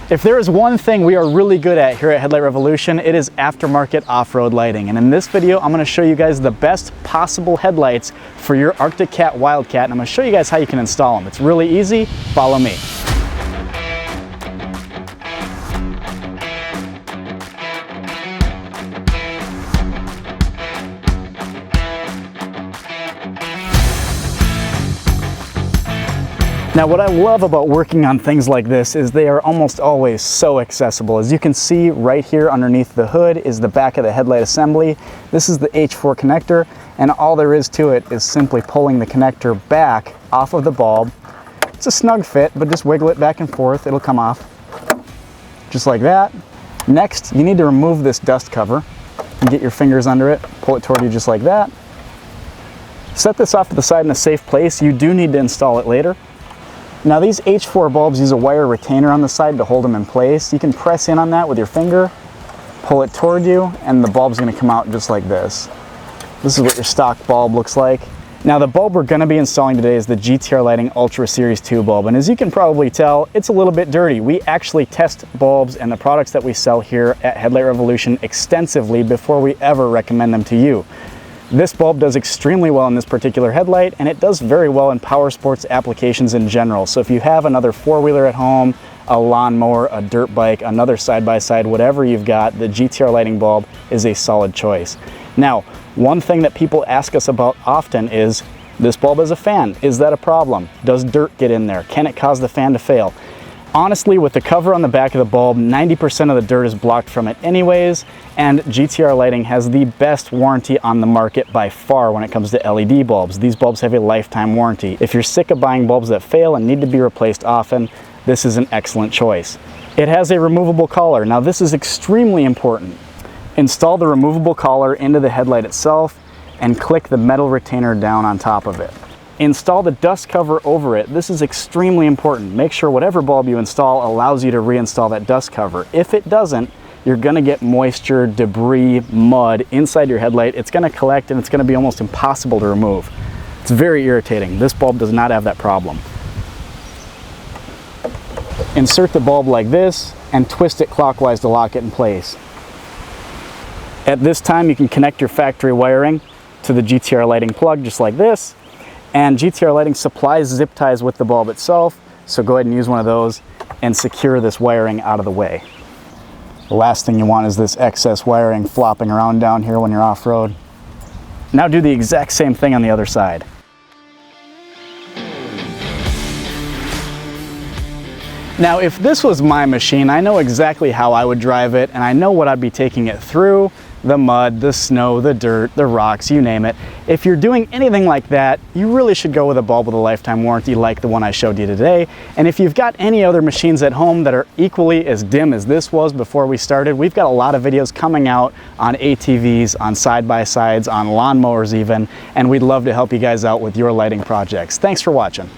If there is one thing we are really good at here at Headlight Revolution, it is aftermarket off-road lighting. And in this video, I'm going to show you guys the best possible headlights for your Arctic Cat Wild Cat, and I'm going to show you guys how you can install them. It's really easy. Follow me. Now, what I love about working on things like this is they are almost always so accessible. As you can see right here underneath the hood is the back of the headlight assembly. This is the H4 connector, and all there is to it is simply pulling the connector back off of the bulb. It's a snug fit, but just wiggle it back and forth, it'll come off. Just like that. Next, you need to remove this dust cover and get your fingers under it, pull it toward you just like that. Set this off to the side in a safe place. You do need to install it later. Now, these H4 bulbs use a wire retainer on the side to hold them in place. You can press in on that with your finger, pull it toward you, and the bulb's going to come out just like this. This is what your stock bulb looks like. Now, the bulb we're going to be installing today is the GTR Lighting Ultra Series 2 bulb, and as you can probably tell, it's a little bit dirty. We actually test bulbs and the products that we sell here at Headlight Revolution extensively before we ever recommend them to you. This bulb does extremely well in this particular headlight, and it does very well in power sports applications in general. So if you have another four-wheeler at home, a lawnmower, a dirt bike, another side-by-side, whatever you've got, the GTR lighting bulb is a solid choice. Now, one thing that people ask us about often is, this bulb has a fan. Is that a problem? Does dirt get in there? Can it cause the fan to fail? Honestly, with the cover on the back of the bulb, 90% of the dirt is blocked from it anyways, and GTR Lighting has the best warranty on the market by far when it comes to LED bulbs. These bulbs have a lifetime warranty. If you're sick of buying bulbs that fail and need to be replaced often, this is an excellent choice. It has a removable collar. Now, this is extremely important. Install the removable collar into the headlight itself and click the metal retainer down on top of it. Install the dust cover over it. This is extremely important. Make sure whatever bulb you install allows you to reinstall that dust cover. If it doesn't, you're gonna get moisture, debris, mud inside your headlight. It's gonna collect and it's gonna be almost impossible to remove. It's very irritating. This bulb does not have that problem. Insert the bulb like this and twist it clockwise to lock it in place. At this time, you can connect your factory wiring to the GTR lighting plug just like this. And GTR Lighting supplies zip ties with the bulb itself, so go ahead and use one of those and secure this wiring out of the way. The last thing you want is this excess wiring flopping around down here when you're off-road. Now do the exact same thing on the other side. Now, if this was my machine, I know exactly how I would drive it, and I know what I'd be taking it through. The mud, the snow, the dirt, the rocks, you name it. If you're doing anything like that, you really should go with a bulb with a lifetime warranty like the one I showed you today. And if you've got any other machines at home that are equally as dim as this was before we started, we've got a lot of videos coming out on ATVs, on side-by-sides, on lawnmowers even, and we'd love to help you guys out with your lighting projects. Thanks for watching.